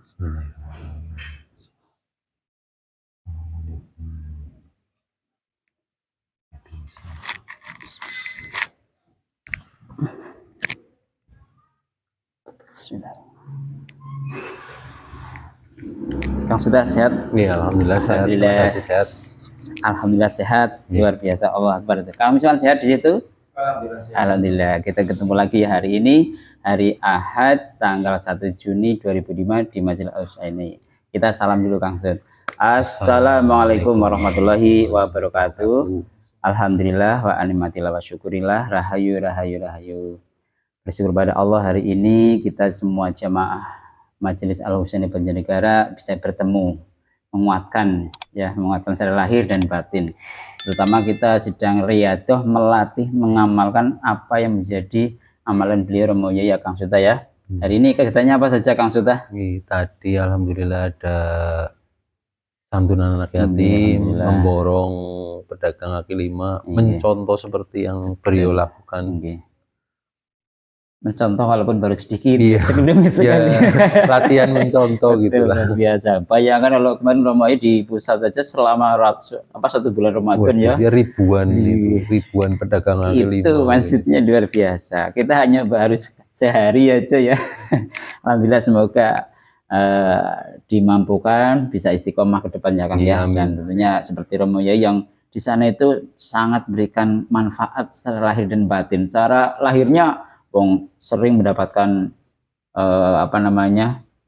Bismillah. Kang sudah sehat? Iya, alhamdulillah sehat. Alhamdulillah sehat. Alhamdulillah sehat. Luar biasa, Allah Akbar. Kamu cuma sehat di situ? Alhamdulillah. Kita ketemu lagi hari ini, hari Ahad tanggal 1 Juni 2005 di Majelis Al ini. Kita salam dulu Kang Sud. Assalamualaikum warahmatullahi wabarakatuh. Alhamdulillah wa animatillah wa syukurillah. Rahayu rahayu rahayu. Bersyukur pada Allah hari ini kita semua jamaah Majelis Al-Husaini Banjarnegara bisa bertemu, menguatkan secara lahir dan batin. Terutama kita sedang riyadhah melatih mengamalkan apa yang menjadi amalan beliau Romo Yai Kang Suta ya. Hari ini kegiatannya apa saja Kang Suta? Tadi alhamdulillah ada santunan anak yatim, memborong pedagang kaki lima, mencontoh seperti yang beliau lakukan. Mencontoh walaupun baru sedikit, sekelumit sekali. Latihan mencontoh gitu lah. Biasa. Bayangkan kalau kemarin Romawi di pusat saja selama 1 bulan Ramadan ya. Ribuan pedagang kaki lima. Itu maksudnya luar biasa. Kita hanya harus sehari aja ya. Alhamdulillah semoga dimampukan bisa istiqomah ke depannya Kang ya. Dan tentunya seperti Romawi yang di sana itu sangat berikan manfaat secara lahir dan batin. Cara lahirnya sering mendapatkan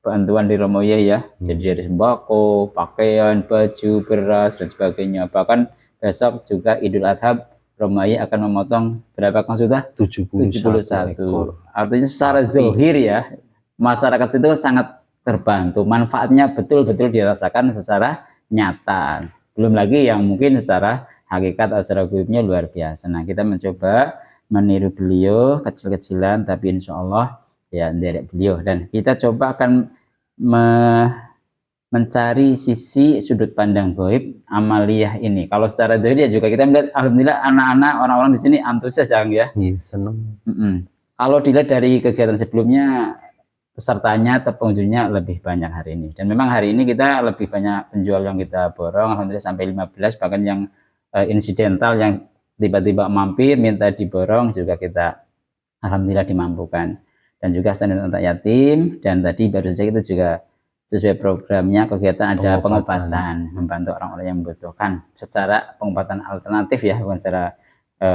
bantuan di Romo Yai ya. Jadi dari sembako, pakaian, baju, beras dan sebagainya. Bahkan besok juga Idul Adha Romo Yai akan memotong berapa Kang sudah? 71 ekor. Artinya secara zahir ya masyarakat itu sangat terbantu. Manfaatnya betul-betul dirasakan secara nyata. Belum lagi yang mungkin secara hakikat atau secara gaibnya luar biasa. Nah, kita mencoba meniru beliau kecil-kecilan tapi insya Allah ya dari beliau, dan kita coba akan mencari sisi sudut pandang gaib amaliyah ini. Kalau secara zahir ya juga kita melihat alhamdulillah anak-anak orang-orang di sini antusias ya. Senang. Kalau dilihat dari kegiatan sebelumnya pesertanya atau pengunjungnya lebih banyak hari ini, dan memang hari ini kita lebih banyak penjual yang kita borong alhamdulillah sampai 15, bahkan yang insidental yang tiba-tiba mampir minta diborong juga kita alhamdulillah dimampukan. Dan juga santunan anak yatim, dan tadi baru saja kita juga sesuai programnya kegiatan ada pengobatan, membantu orang-orang yang membutuhkan secara pengobatan alternatif ya, bukan secara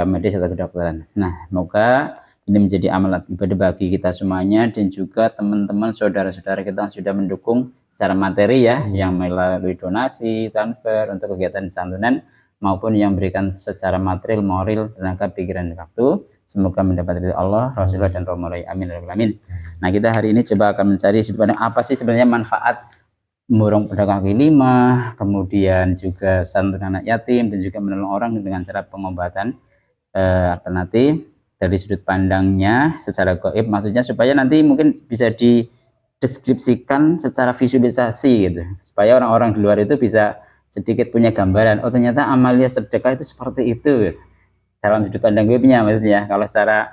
medis atau kedokteran. Nah, semoga ini menjadi amalan ibadah bagi kita semuanya, dan juga teman-teman saudara-saudara kita yang sudah mendukung secara materi ya, yang melalui donasi, transfer untuk kegiatan santunan, maupun yang berikan secara material, moral, tenaga, pikiran, dan waktu. Semoga mendapat ridho Allah, Rasulullah, dan Romawi. Amin. Amin. Nah, kita hari ini coba akan mencari apa sih sebenarnya manfaat memborong pedagang kaki lima, kemudian juga santunan anak yatim, dan juga menolong orang dengan cara pengobatan alternatif dari sudut pandangnya secara gaib. Maksudnya supaya nanti mungkin bisa dideskripsikan secara visualisasi gitu, supaya orang-orang di luar itu bisa sedikit punya gambaran, oh ternyata amalia sedekah itu seperti itu dalam sudut pandang gaibnya. Maksudnya kalau secara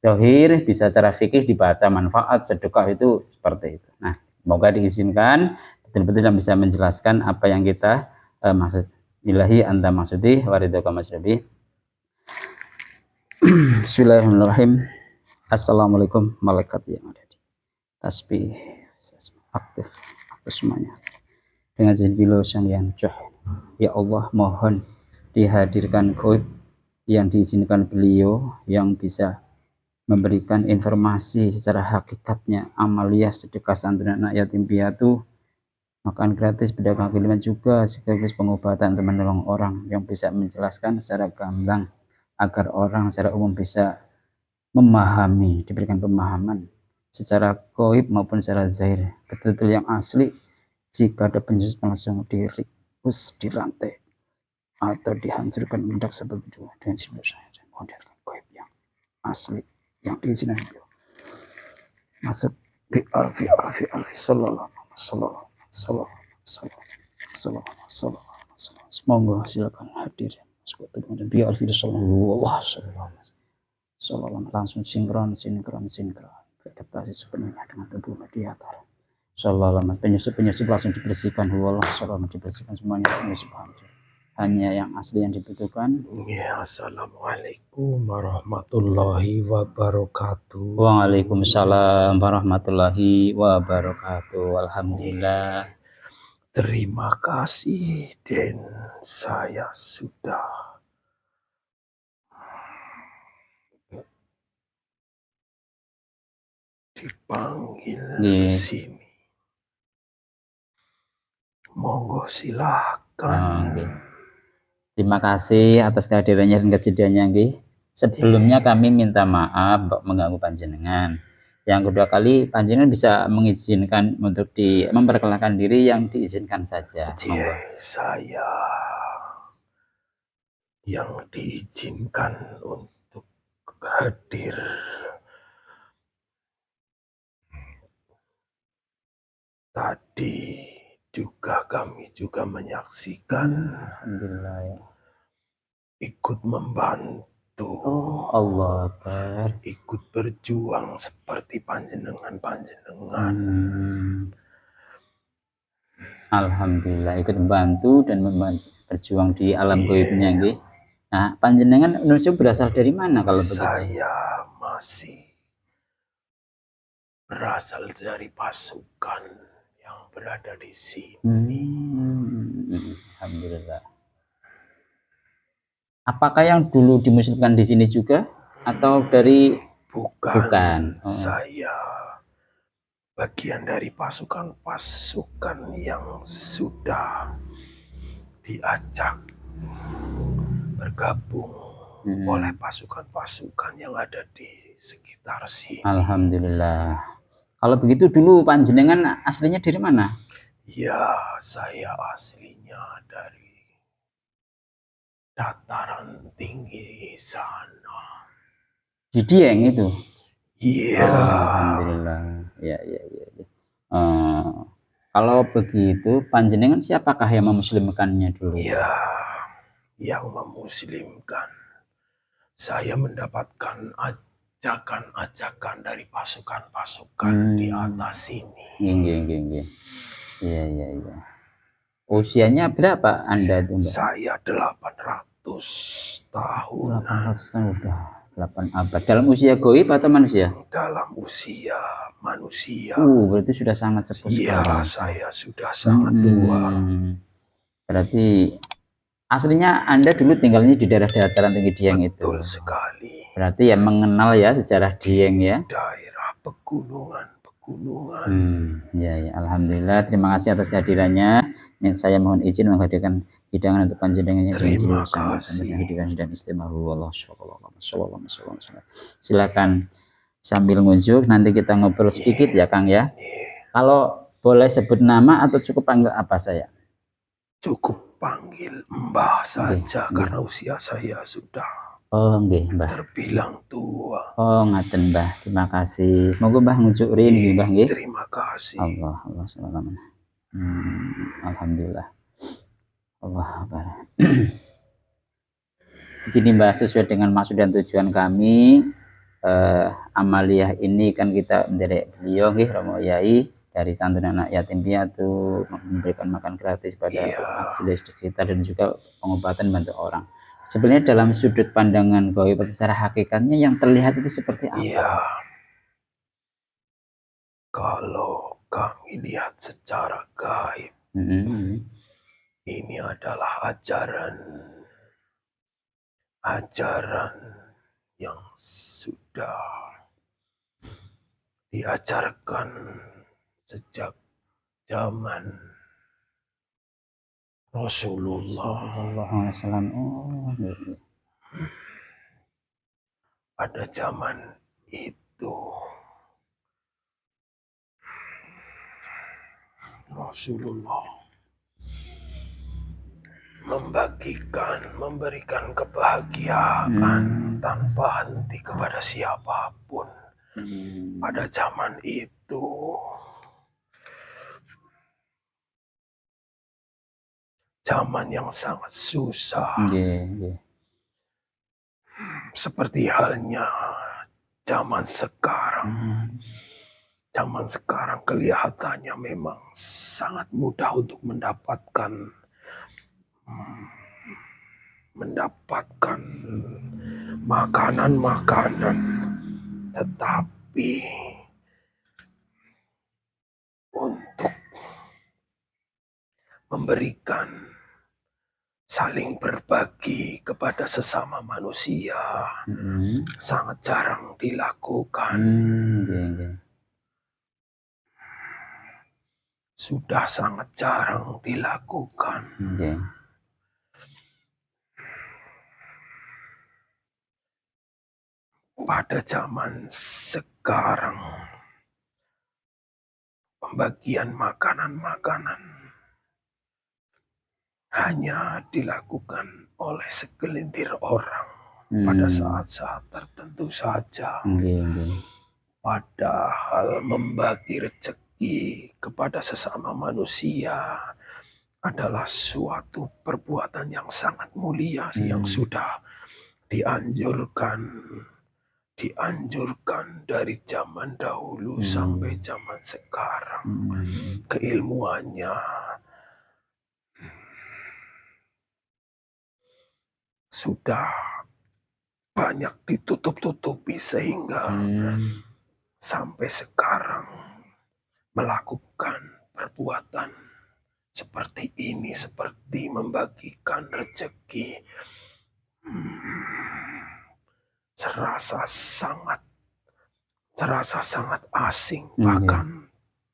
zahir bisa secara fikih dibaca manfaat sedekah itu seperti itu. Nah, semoga diizinkan betul-betul yang bisa menjelaskan apa yang kita maksud. Ilahi anta maksudi waridhoka masyabi. Bismillahirrahmanirrahim. Assalamualaikum malaikat yang ada di tasbih aktif semuanya dengan izin sang yang ya Allah, mohon dihadirkan gaib yang diizinkan beliau yang bisa memberikan informasi secara hakikatnya amaliyah sedekah santunan anak yatim piatu, makan gratis, pedagang kaki lima juga sekaligus pengobatan untuk menolong orang, yang bisa menjelaskan secara gamblang agar orang secara umum bisa memahami, diberikan pemahaman secara gaib maupun secara zahir betul-betul yang asli. Jika ada penjus langsung diringkus, dirantai atau dihancurkan mendak seperti itu dengan sinar saya model gaib yang asli yang diizinkan beliau masuk bi alfi sallallahu semoga silakan hadir dan bi alfi sallallahu langsung sinkron beradaptasi sepenuhnya dengan tubuh mediator Sallallahu penyusup langsung dibersihkan, wallah sallallahu dibersihkan semuanya, penyusup hancur. Hanya yang asli yang dibutuhkan. Ya, assalamualaikum warahmatullahi wabarakatuh. Waalaikumsalam warahmatullahi wabarakatuh. Alhamdulillah. Terima kasih, Den. Saya sudah dipanggil ke sini. Monggo silakan. Terima kasih atas kehadirannya dan kesediaannya, nggih. Sebelumnya kami minta maaf Mbok mengganggu panjenengan. Yang kedua kali panjenengan bisa mengizinkan untuk memperkenalkan diri yang diizinkan saja. Monggo. Saya yang diizinkan untuk hadir. Tadi juga kami juga menyaksikan, alhamdulillah ya. Ikut membantu. Oh, Allah Akbar. Ikut berjuang seperti panjenengan. Alhamdulillah ikut membantu dan berjuang di alam gaibnya, nggih. Nah, panjenengan Indonesia berasal dari mana kalau begitu? Saya masih berasal dari pasukan yang berada di sini. Alhamdulillah. Apakah yang dulu dimuslimkan di sini juga atau dari? Bukan. Saya bagian dari pasukan-pasukan yang sudah diajak bergabung oleh pasukan-pasukan yang ada di sekitar sini. Alhamdulillah. Kalau begitu dulu panjenengan aslinya dari mana? Ya, saya aslinya dari dataran tinggi sana. Di Dieng itu? Iya. Alhamdulillah. Ya. Kalau begitu panjenengan siapakah yang memuslimkannya dulu? Ya, yang memuslimkan. Saya mendapatkan ajakan-ajakan dari pasukan-pasukan di atas sini. Iya. Usianya berapa Anda itu, Mbak? Saya 800 tahun. 800 tahun sudah. 8 abad. Dalam usia gaib atau manusia? Dalam usia manusia. Berarti sudah sangat sepuh sekali. Iya, saya sudah sangat tua. Berarti aslinya Anda dulu tinggalnya di daerah dataran tinggi Dieng itu? Betul sekali. Berarti ya mengenal ya sejarah Dieng ya? Daerah pegunungan. Ya, alhamdulillah. Terima kasih atas kehadirannya. Saya mohon izin menghadirkan hidangan untuk panjenengan. Terima kasih. Dan istimewa. Silakan sambil ngunjuk. Nanti kita ngobrol sedikit ya, Kang ya. Kalau boleh sebut nama atau cukup panggil apa saya? Cukup panggil Mbah saja karena usia saya sudah Mbah. Terbilang tua. Ngaten Mbah. Terima kasih. Moga Mbah ngunjuk rin nggih Mbah nggih. Terima kasih. Allah subhanahu. Alhamdulillah. Allah Akbar. Begini Mbah, sesuai dengan maksud dan tujuan kami, amaliyah ini kan kita menderek beliau nggih Romo Yai dari santunan anak yatim piatu, memberikan makan gratis pada asli sekitar dan juga pengobatan bantu orang. Sebenarnya dalam sudut pandangan gaib secara hakikatnya yang terlihat itu seperti apa? Iya. Kalau kami lihat secara gaib, ini adalah ajaran yang sudah diajarkan sejak zaman Rasulullah SAW. Pada zaman itu Rasulullah memberikan kebahagiaan tanpa henti kepada siapapun. Pada zaman itu zaman yang sangat susah. Seperti halnya zaman sekarang. zaman sekarang kelihatannya memang sangat mudah untuk mendapatkan makanan-makanan, tetapi untuk memberikan, saling berbagi kepada sesama manusia sangat jarang dilakukan. Sudah sangat jarang dilakukan. Pada zaman sekarang, pembagian makanan-makanan hanya dilakukan oleh segelintir orang pada saat-saat tertentu saja. Padahal membagi rezeki kepada sesama manusia adalah suatu perbuatan yang sangat mulia yang sudah dianjurkan dari zaman dahulu sampai zaman sekarang. Keilmuannya sudah banyak ditutup-tutupi sehingga sampai sekarang melakukan perbuatan seperti ini, seperti membagikan rezeki, serasa sangat asing, bahkan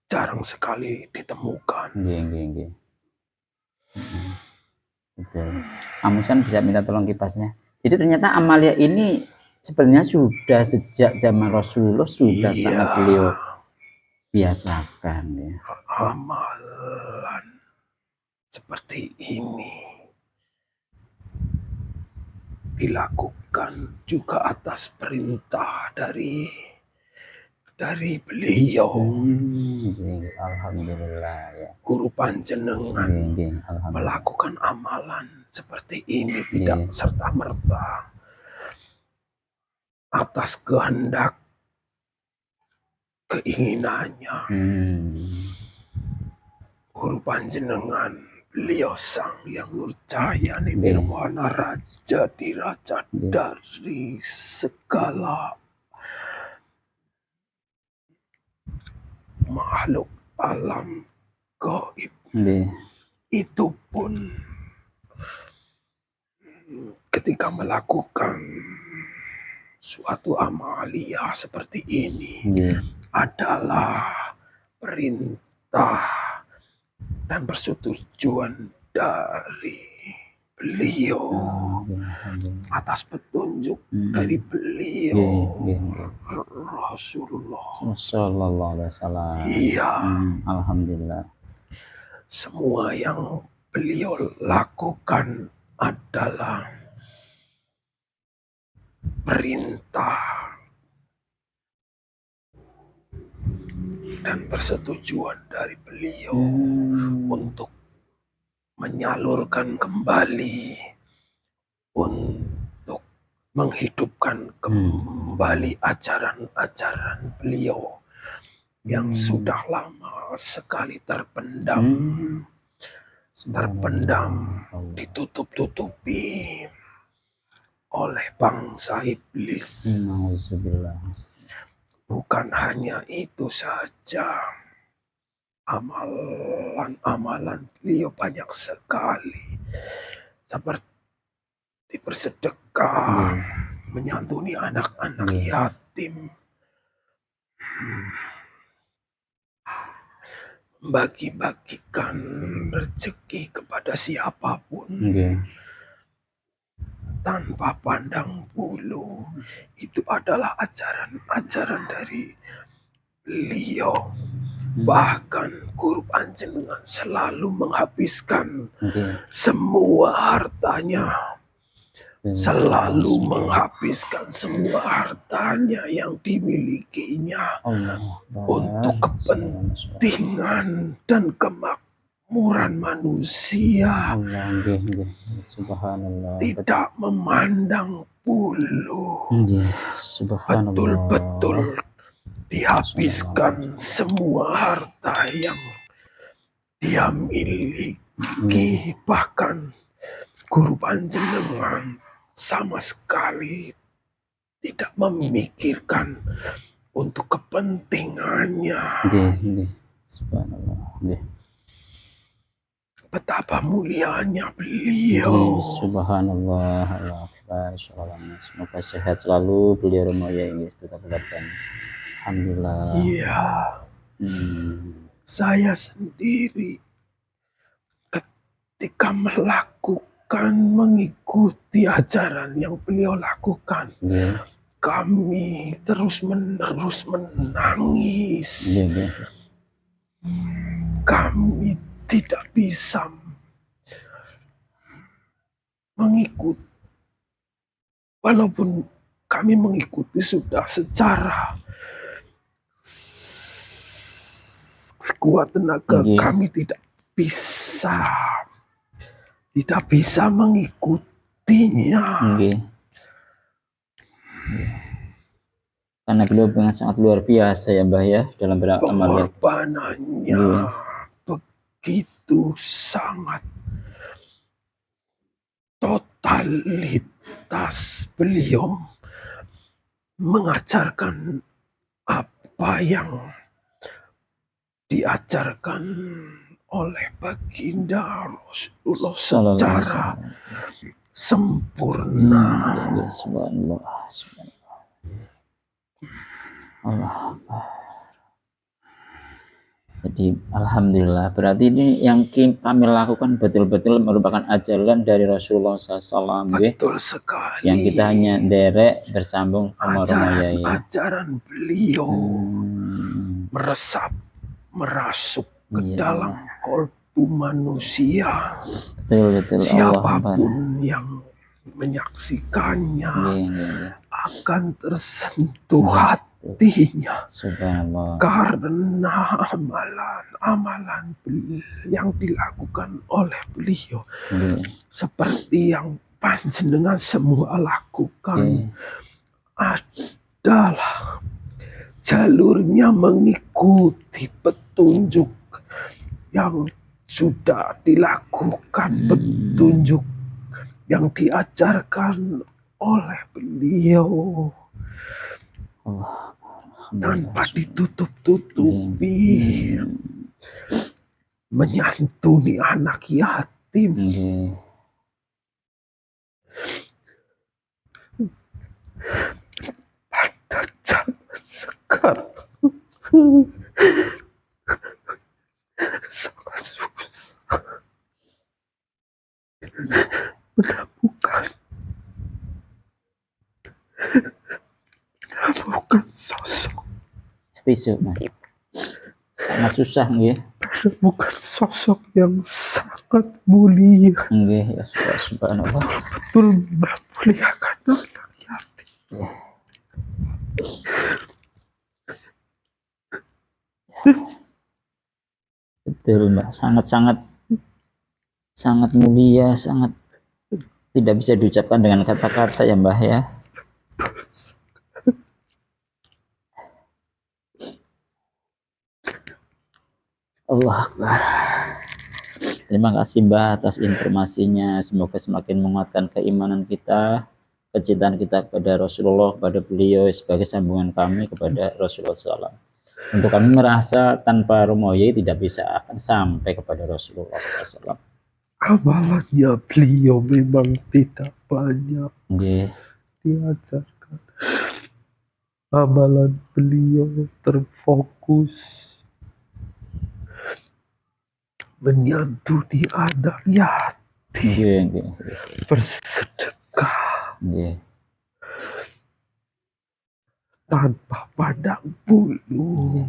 jarang sekali ditemukan. Betul. Amus kan bisa minta tolong kipasnya. Jadi ternyata amalia ini sebenarnya sudah sejak zaman Rasulullah sudah sangat beliau biasakan ya. Amalan seperti ini dilakukan juga atas perintah dari beliau. Alhamdulillah ya. Guru panjenengan melakukan amalan seperti ini tidak serta-merta atas kehendak keinginannya. Guru panjenengan, beliau sang yang nurjaya nirwana raja diraja dari segala makhluk alam gaib. Itu pun ketika melakukan suatu amalia seperti ini adalah perintah dan persetujuan dari beliau, atas petunjuk dari beliau Rasulullah sallallahu alaihi wasallam. Iya. Alhamdulillah. Semua yang beliau lakukan adalah perintah dan persetujuan dari beliau untuk menyalurkan kembali, untuk menghidupkan kembali ajaran-ajaran beliau yang sudah lama sekali terpendam, ditutup-tutupi oleh bangsa iblis. Bukan hanya itu saja, amalan-amalan beliau banyak sekali, seperti bersedekah, menyantuni anak-anak yatim, bagi-bagikan rezeki kepada siapapun tanpa pandang bulu. Itu adalah ajaran-ajaran dari beliau. Bahkan guru panjenengan selalu menghabiskan semua hartanya, yang dimilikinya untuk kepentingan dan kemakmuran manusia. Tidak memandang bulu. Betul-betul dihabiskan semua harta yang dia miliki, bahkan guru panjenengan sama sekali tidak memikirkan untuk kepentingannya. Subhanallah. Betapa mulianya beliau. Subhanallah. Allah Akbar. Semoga sehat selalu beliau Romoya ini. Alhamdulillah. Iya. Saya sendiri ketika mengikuti ajaran yang beliau lakukan, kami terus-menerus menangis. Kami tidak bisa mengikuti, walaupun kami mengikuti sudah secara sekuat tenaga, kami tidak bisa mengikutinya. Karena beliau sangat luar biasa ya Mbah ya dalam beramal. Pengorbanannya begitu sangat, totalitas beliau mengajarkan apa yang diajarkan oleh baginda Rasulullah secara sempurna. Subhanallah. Allah. Jadi alhamdulillah, berarti ini yang kami lakukan betul-betul merupakan ajaran dari Rasulullah SAW. Betul sekali. Yang kita hanya derek bersambung sama ajaran beliau merasuk ke dalam kolbu manusia. Betul. Siapapun yang menyaksikannya akan tersentuh hatinya. Subhanallah. Karena amalan yang dilakukan oleh beliau seperti yang panjenengan semua lakukan adalah jalurnya mengikuti petunjuk yang sudah dilakukan, petunjuk yang diajarkan oleh beliau tanpa ditutup-tutupi, menyantuni anak yatim. Pada zaman sekarang sangat susah menemukan sosok. Setuju Mas. Sangat susah nggih. Menemukan sosok yang sangat mulia. Nggih, ya subhanallah. Betul memuliakan anak yatim. Betul Mbak, sangat mulia, sangat tidak bisa diucapkan dengan kata-kata ya Mbah ya. Allah Akbar. Terima kasih Mbah atas informasinya. Semoga semakin menguatkan keimanan kita, kecintaan kita kepada Rasulullah, kepada beliau sebagai sambungan kami kepada Rasulullah SAW. Untuk kami merasa tanpa Romoye tidak bisa akan sampai kepada Rasulullah SAW. Amalannya beliau memang tidak banyak diajarkan. Amalan beliau terfokus menyantuni anak yatim, bersedekah tanpa pandang bulu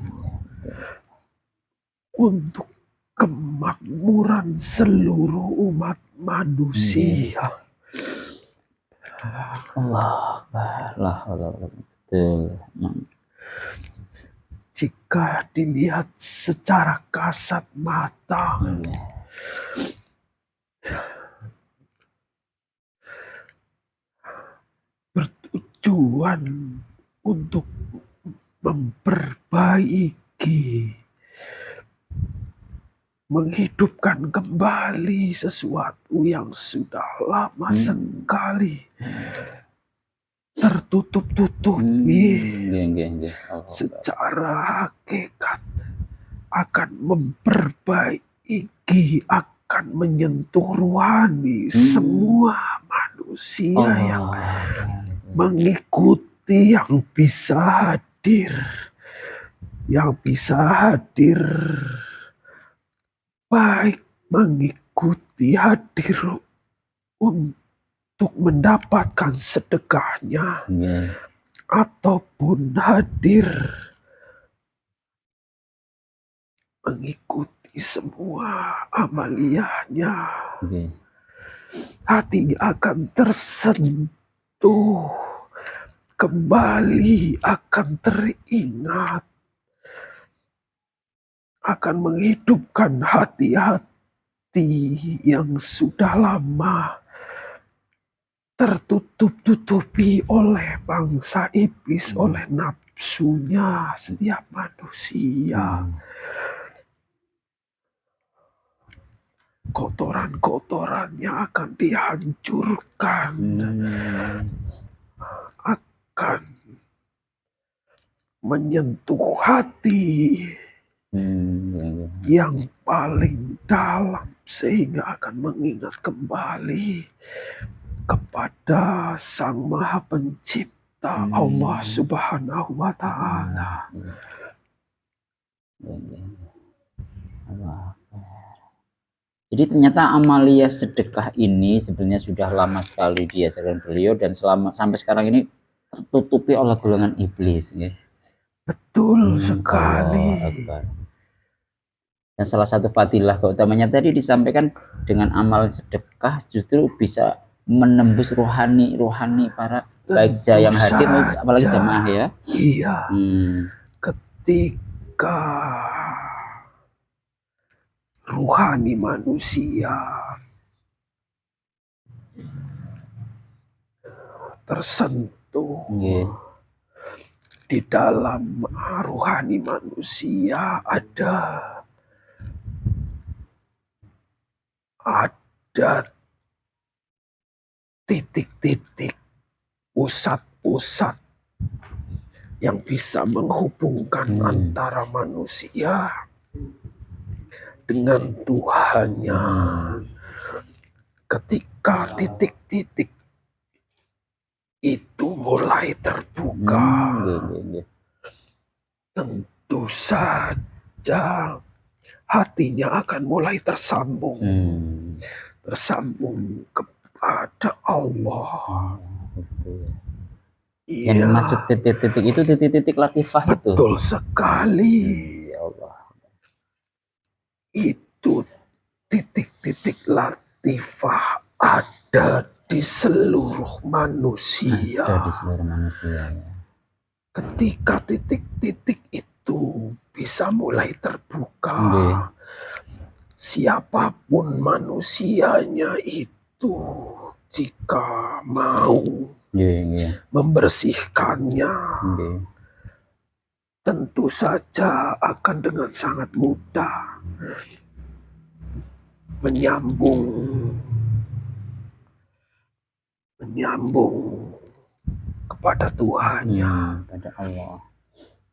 untuk kemakmuran seluruh umat manusia. Allah betul. Jika dilihat secara kasat mata, bertujuan untuk memperbaiki, menghidupkan kembali sesuatu yang sudah lama sekali tertutup-tutupi. Secara hakikat akan memperbaiki, akan menyentuh rohani semua manusia yang mengikuti, yang bisa hadir, baik mengikuti, hadir untuk mendapatkan sedekahnya, ataupun hadir mengikuti semua amaliyahnya. Hatinya akan tersentuh kembali, akan teringat, akan menghidupkan hati-hati yang sudah lama tertutup-tutupi oleh bangsa iblis, oleh nafsunya setiap manusia. Kotoran-kotorannya akan dihancurkan, akan menyentuh hati yang paling dalam, sehingga akan mengingat kembali kepada Sang Maha Pencipta, Allah Subhanahu wa Ta'ala. Jadi ternyata amalia sedekah ini sebenarnya sudah lama sekali diajarkan beliau, dan sampai sekarang ini tertutupi oleh golongan iblis. Betul sekali. Dan salah satu fadilah keutamanya tadi disampaikan, dengan amal sedekah justru bisa menembus rohani para baik yang hadir, apalagi jamaah ya. Iya. Ketika rohani manusia tersentuh, di dalam rohani manusia ada titik-titik, pusat-pusat yang bisa menghubungkan antara manusia dengan Tuhannya. Ketika titik-titik itu mulai terbuka, tentu saja hatinya akan mulai tersambung kepada Allah. Yang masuk titik-titik itu titik-titik latifah. Betul sekali. Ya Allah. Itu titik-titik latifah ada di seluruh manusia. Ketika titik-titik itu bisa mulai terbuka, siapapun manusianya itu, jika mau membersihkannya, tentu saja akan dengan sangat mudah menyambung kepada Tuhannya, pada Allah.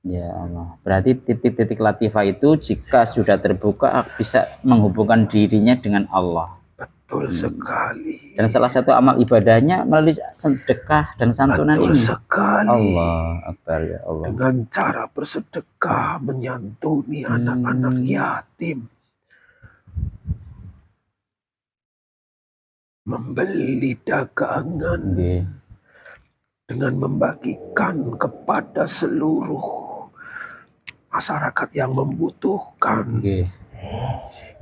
Ya Allah. Berarti titik-titik latifah itu jika sudah terbuka bisa menghubungkan dirinya dengan Allah. Betul sekali. Dan salah satu amal ibadahnya melalui sedekah dan santunan ini. Betul sekali. Allah Akbar, ya Allah. Dengan cara bersedekah, menyantuni anak-anak yatim, membeli dagangan, dengan membagikan kepada seluruh masyarakat yang membutuhkan,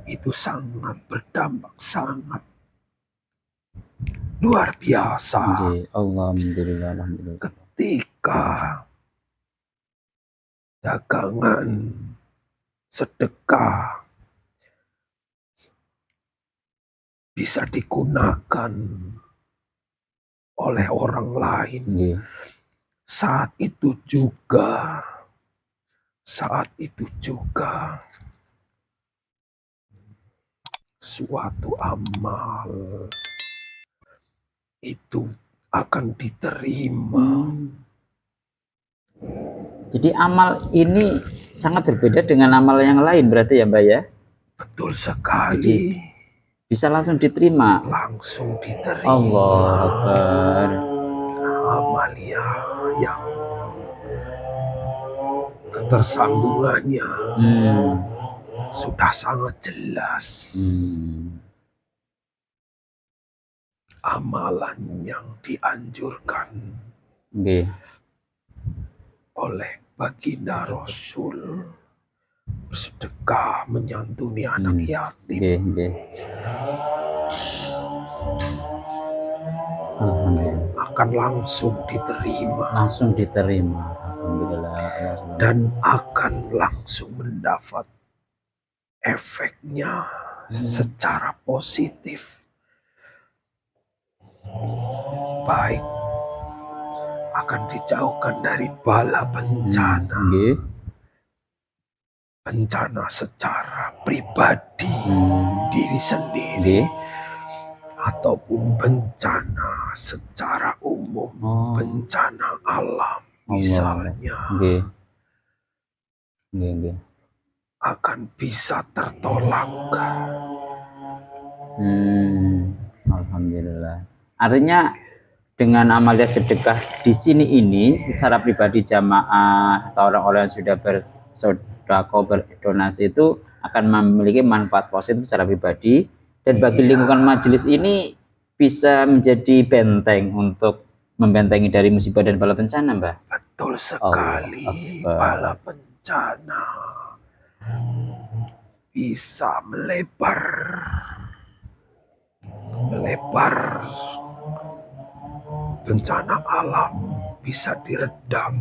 itu sangat berdampak, sangat luar biasa. Alhamdulillah. Ketika dagangan, sedekah bisa digunakan oleh orang lain, saat itu juga saat itu juga suatu amal itu akan diterima. Jadi amal ini sangat berbeda dengan amal yang lain berarti ya Mbak ya? Betul sekali. Bisa langsung diterima. Langsung diterima. Allah Akbar. Amalia yang ketersambungannya sudah sangat jelas. Amalan yang dianjurkan oleh baginda Rasul, bersedekah, menyantuni anak yatim. Akan langsung diterima. Langsung diterima. Alhamdulillah. Dan akan langsung mendapat efeknya secara positif. Baik akan dijauhkan dari bala bencana. Bencana secara pribadi diri sendiri, ataupun bencana secara umum, bencana alam misalnya, akan bisa tertolak. Alhamdulillah. Artinya dengan amalia sedekah di sini ini secara pribadi jamaah atau orang-orang yang sudah bersedekah berdonasi itu akan memiliki manfaat positif secara pribadi, dan bagi lingkungan majelis ini bisa menjadi benteng untuk membentengi dari musibah dan bala bencana, Mbak. Betul sekali. Bala bencana bisa melebar bencana alam bisa diredam.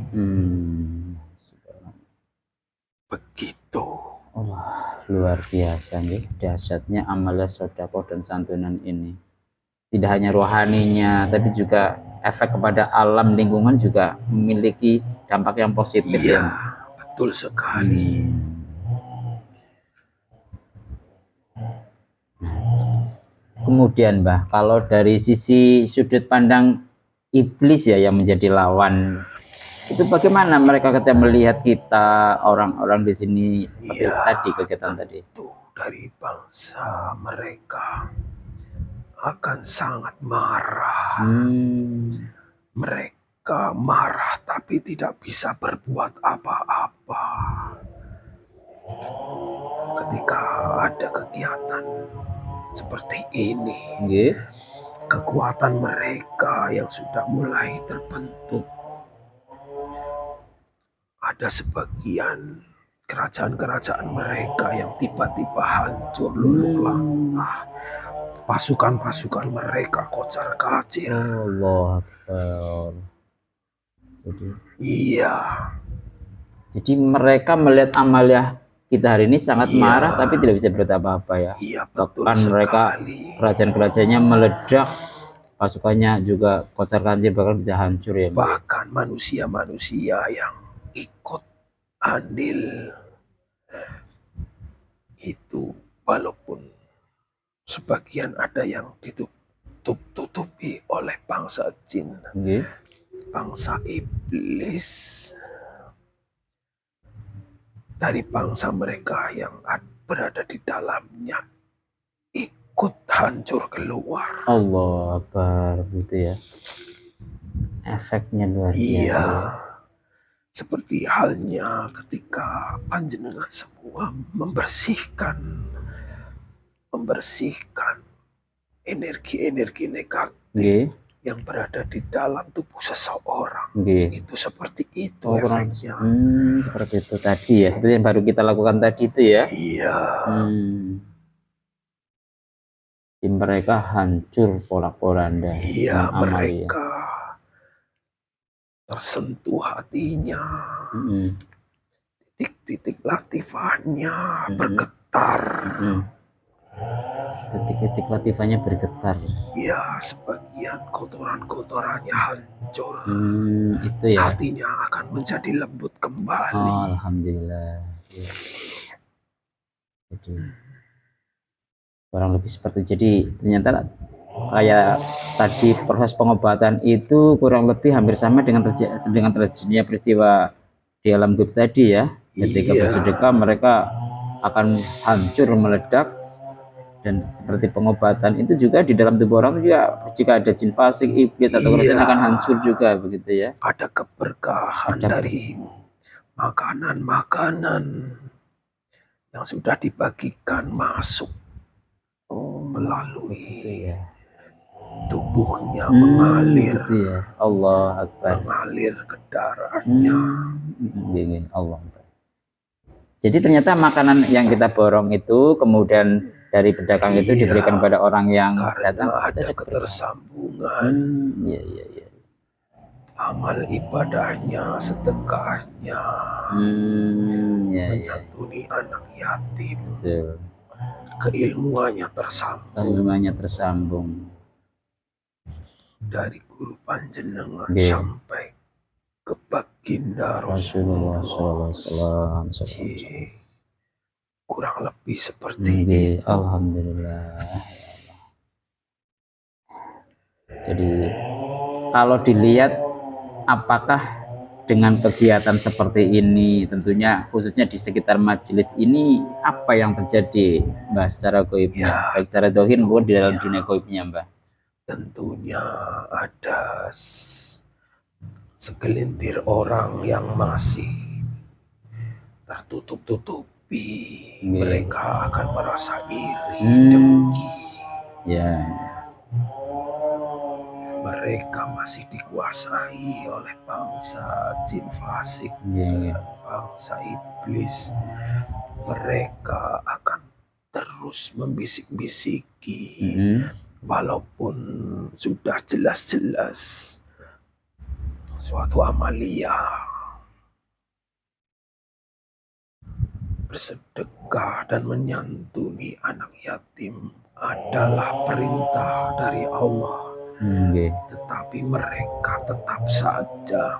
Begitu. Allah, luar biasa nih dahsyatnya amalia sedekah dan santunan ini. Tidak hanya rohaninya, tapi juga efek kepada alam lingkungan juga memiliki dampak yang positif. Iya, betul sekali. Kemudian Mbah, kalau dari sisi sudut pandang iblis ya yang menjadi lawan, itu bagaimana mereka ketika melihat kita orang-orang di sini seperti tadi kegiatan tadi? Itu dari bangsa mereka akan sangat marah. Mereka marah tapi tidak bisa berbuat apa-apa. Ketika ada kegiatan seperti ini, kekuatan mereka yang sudah mulai terbentuk. Ada sebagian kerajaan-kerajaan mereka yang tiba-tiba hancur, luluh lantah. Pasukan-pasukan mereka kocar-kacir. Allah Akbar. Jadi mereka melihat amalia kita hari ini sangat marah tapi tidak bisa berbuat apa-apa ya. Iya, betul bahkan sekali. Mereka kerajaan-kerajaannya meledak, pasukannya juga kocar-kacir, bahkan bisa hancur ya. Bahkan manusia-manusia yang ikut andil itu, walaupun sebagian ada yang ditutupi oleh bangsa jin, bangsa iblis, dari bangsa mereka yang berada di dalamnya ikut hancur keluar. Allah Akbar, gitu ya. Efeknya luar biasa. Iya. Seperti halnya ketika panjenengan semua membersihkan energi-energi negatif yang berada di dalam tubuh seseorang. Itu seperti itu efeknya. Seperti itu tadi ya, seperti yang baru kita lakukan tadi itu ya. Iya. Mereka hancur porak-poranda. Iya, mereka tersentuh hatinya. Titik-titik latifahnya bergetar. Detik-detik latifahnya bergetar. Ya, sebagian kotoran-kotorannya hancur. Itu ya. Hatinya akan menjadi lembut kembali. Oh, alhamdulillah. Ya. Jadi kurang lebih seperti jadi ternyata kayak tadi proses pengobatan itu kurang lebih hampir sama dengan terjadinya peristiwa di alam gaib tadi ya. Ketika bersedekah mereka akan hancur meledak, dan seperti pengobatan itu juga di dalam tubuh orang juga jika ada jin fasik, iblis atau kerajaan akan hancur juga begitu ya. Ada keberkahan dari makanan-makanan yang sudah dibagikan masuk melalui tubuhnya, mengalir gitu ya. Allah Akbar. Mengalir ke darahnya. Gini, Allah Akbar. Jadi ternyata makanan yang kita borong itu kemudian dari pedagang itu diberikan pada orang yang datang, ada ketersambungan. Iya. Amal ibadahnya, sedekahnya, menyantuni anak yatim. Betul. Keilmuannya tersambung. Dari guru panjenengan sampai ke baginda Rasulullah SAW. Kurang lebih seperti itu. Alhamdulillah. Jadi kalau dilihat apakah dengan kegiatan seperti ini, tentunya khususnya di sekitar majelis ini, apa yang terjadi Mbah secara gaibnya, baik secara zahir maupun di dalam dunia gaibnya Mbah? Tentunya ada segelintir orang yang masih tertutup-tutupi. Mereka akan merasa iri, dengki. Mereka masih dikuasai oleh bangsa jin fasik dan bangsa iblis. Mereka akan terus membisik-bisiki, walaupun sudah jelas-jelas suatu amalia. Bersedekah dan menyantuni anak yatim adalah perintah dari Allah. Tetapi mereka tetap saja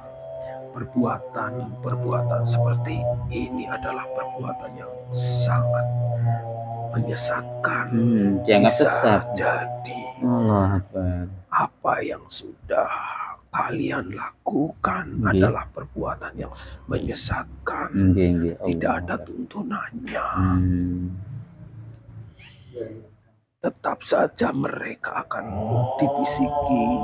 perbuatan seperti ini adalah perbuatan yang sangat menyesatkan. Bisa jadi apa yang sudah kalian lakukan adalah perbuatan yang menyesatkan. Tidak ada tuntunannya. Tetap saja mereka akan dibisiki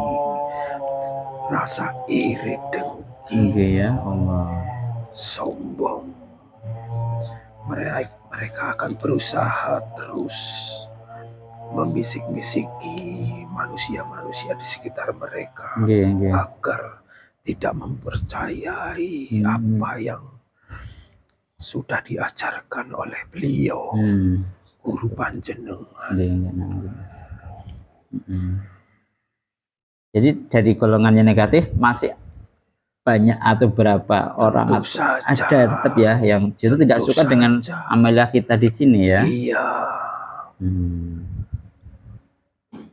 rasa iri, dengki, sombong. Mereka akan berusaha terus membisik-bisiki manusia-manusia di sekitar mereka agar tidak mempercayai apa yang sudah diajarkan oleh beliau, guru panjenengan. Jadi dari golongannya negatif masih banyak atau berapa orang ada tetap ya yang justru tidak suka dengan amalia kita di sini ya. Iya.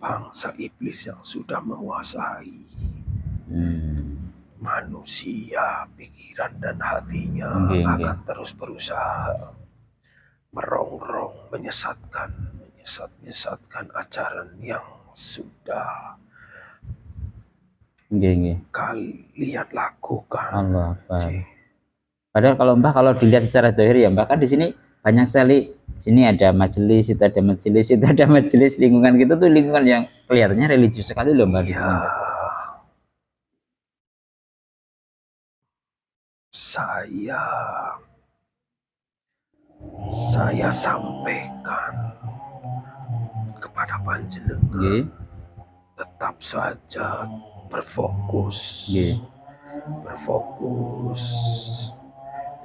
Bangsa iblis yang sudah menguasai manusia, pikiran dan hatinya akan terus berusaha merongrong, menyesatkan ajaran yang sudah kalian lakukan. Allah. Padahal kalau Mbah kalau dilihat secara zahir ya Mbah kan di sini banyak sekali, sini ada majelis, itu ada majelis, itu ada majelis, lingkungan gitu tuh lingkungan yang kelihatannya religius sekali loh Mbah di sini. Saya sampaikan kepada panjenengan, tetap saja berfokus,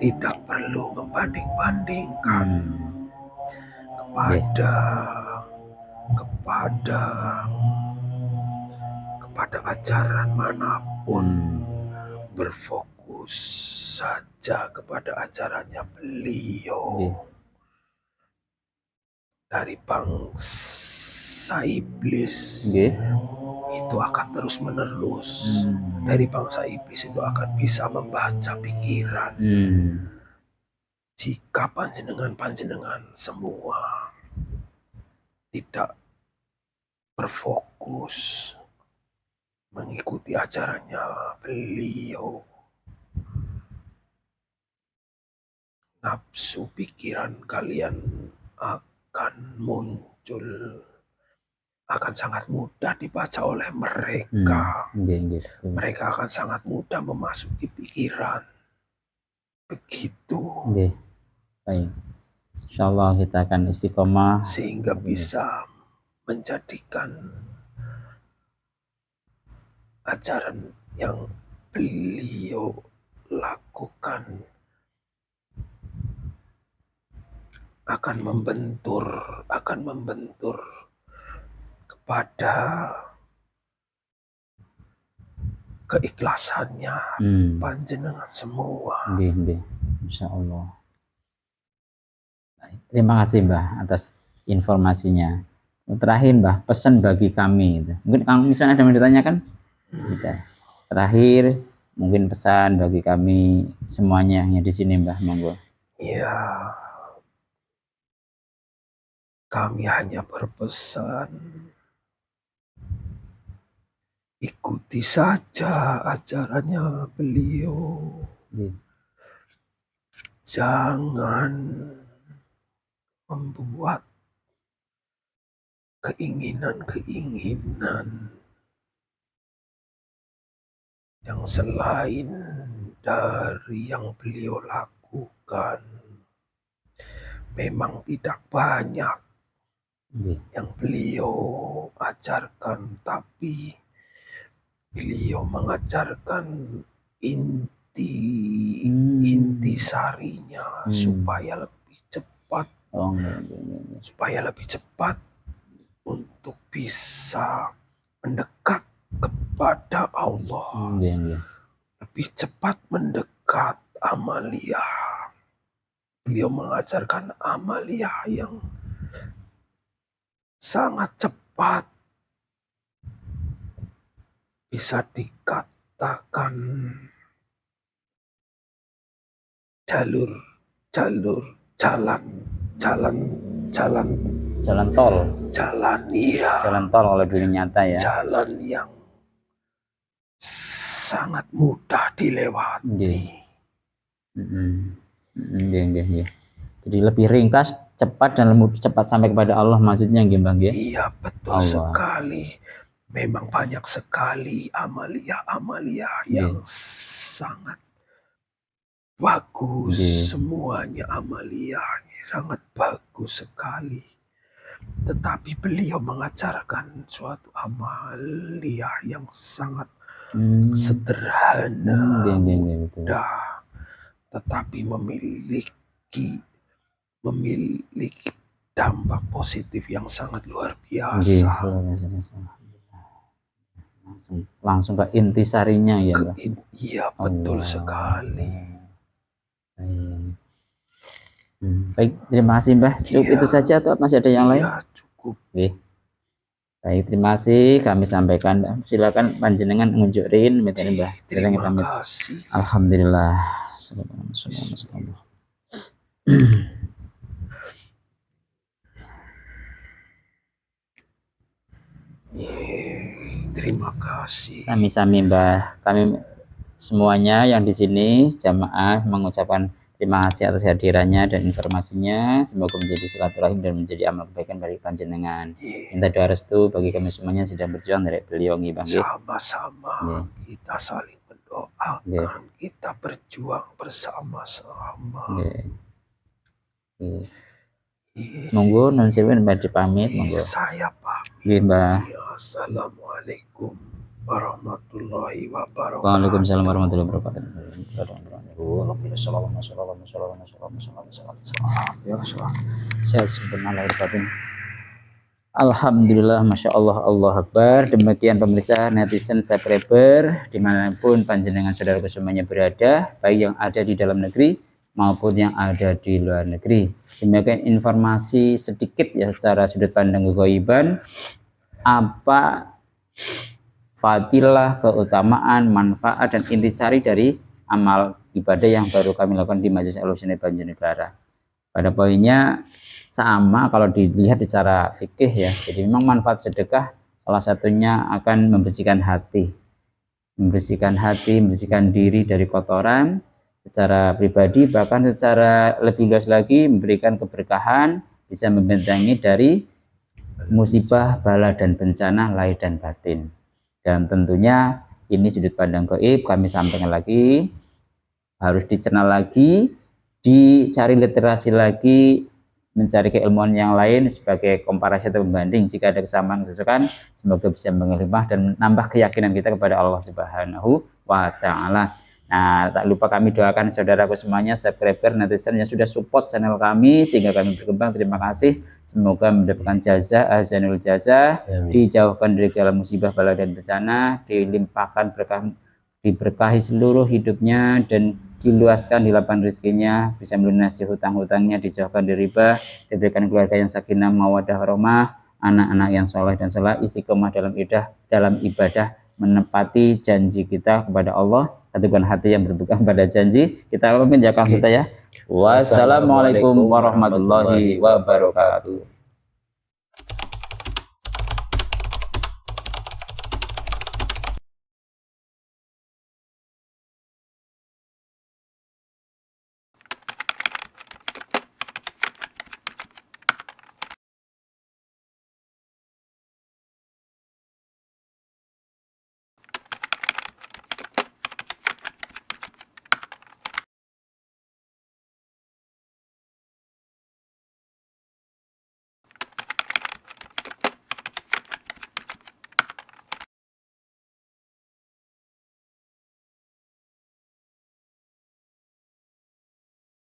tidak perlu membanding-bandingkan kepada ajaran manapun. Berfokus saja kepada ajarannya beliau. Dari bangsa bangsa iblis Nggih. itu akan terus menerus. Dari bangsa iblis itu akan bisa membaca pikiran. Jika panjenengan semua tidak berfokus mengikuti ajarannya beliau, nafsu pikiran kalian akan muncul, akan sangat mudah dibaca oleh mereka. Mereka akan sangat mudah memasuki pikiran. Begitu. Baik. Insyaallah kita akan istiqomah sehingga bisa menjadikan ajaran yang beliau lakukan akan membentur kepada keikhlasannya panjenengan semua. Insyaallah. Terima kasih Mbah atas informasinya. Terakhir Mbah, pesan bagi kami gitu. Mungkin kalau misalnya ada yang ditanyakan, terakhir mungkin pesan bagi kami semuanya yang di sini Mbah, monggo. Ya, kami hanya berpesan, ikuti saja ajarannya beliau. Jangan membuat keinginan-keinginan yang selain dari yang beliau lakukan. Memang tidak banyak yang beliau ajarkan, tapi beliau mengajarkan inti sarinya supaya lebih cepat untuk bisa mendekat kepada Allah, lebih cepat mendekat amaliyah. Beliau mengajarkan amaliyah yang sangat cepat, bisa dikatakan jalan tol. Jalan tol kalau dunia nyata ya. Jalan yang sangat mudah dilewati. Jadi lebih ringkas, cepat dan cepat sampai kepada Allah maksudnya nggih Mbah nggih. Iya, betul sekali. Memang banyak sekali amaliyah yang sangat bagus. Semuanya amaliyah sangat bagus sekali. Tetapi beliau mengajarkan suatu amaliyah yang sangat sederhana, mudah, tetapi memiliki dampak positif yang sangat luar biasa. Langsung ke intisarinya ya Mbak. Iya, betul sekali. Baik, terima kasih Mbah. Cukup itu saja atau masih ada yang lain? Iya, cukup. Baik, terima kasih kami sampaikan. Silakan panjenengan ngunjukin Mbah. Terima kasih. Alhamdulillah. Terima kasih. Sami-sami Mbah. Kami semuanya yang di sini jamaah mengucapkan terima kasih atas hadirannya dan informasinya. Semoga menjadi silaturahim dan menjadi amal kebaikan bagi panjenengan. Minta doa restu bagi kami semuanya sedang berjuang dari beliau nggih Bang. Sama-sama kita saling mendoakan, kita berjuang bersama-sama. Monggo nun sewen Mbah dipamit monggo. Saya pamit. Nggih Mbah. Assalamualaikum warahmatullahi wabarakatuh. Waalaikumsalam warahmatullahi wabarakatuh. Sehat sebenarnya lahir batin. Alhamdulillah, Masya Allah, Allah Akbar. Demikian pemirsa netizen subscriber dimanapun panjenengan saudara semuanya berada, baik yang ada di dalam negeri maupun yang ada di luar negeri. Demikian informasi sedikit ya secara sudut pandang keghaiban apa fadilah, keutamaan, manfaat, dan intisari dari amal ibadah yang baru kami lakukan di Majelis Ahlussunnah Banjarnegara. Pada poinnya sama kalau dilihat secara fikih ya. Jadi memang manfaat sedekah salah satunya akan membersihkan hati, membersihkan diri dari kotoran secara pribadi, bahkan secara lebih luas lagi memberikan keberkahan, bisa membentengi dari musibah, bala, dan bencana lahir dan batin. Dan tentunya ini sudut pandang gaib, kami sampaikan lagi, harus dicerna lagi, dicari literasi lagi, mencari keilmuan yang lain sebagai komparasi atau pembanding. Jika ada kesamaan kesesuaian, semoga bisa mengelimah dan menambah keyakinan kita kepada Allah Subhanahu wa Ta'ala. Nah, tak lupa kami doakan saudaraku semuanya, subscriber, netizen yang sudah support channel kami sehingga kami berkembang. Terima kasih. Semoga mendapatkan jaza, azanul jaza, dijauhkan dari segala musibah, bala, dan bencana, dilimpahkan berkah, diberkahi seluruh hidupnya, dan diluaskan di lapangan rezekinya, bisa melunasi hutang-hutangnya, dijauhkan dari riba, diberikan keluarga yang sakinah mawaddah warahmah, anak-anak yang soleh dan sholat, istiqomah dalam ibadah, menepati janji kita kepada Allah, satukan hati yang berpegang pada janji. Kita pamit ya Kang Suta ya. Wassalamualaikum warahmatullahi wabarakatuh.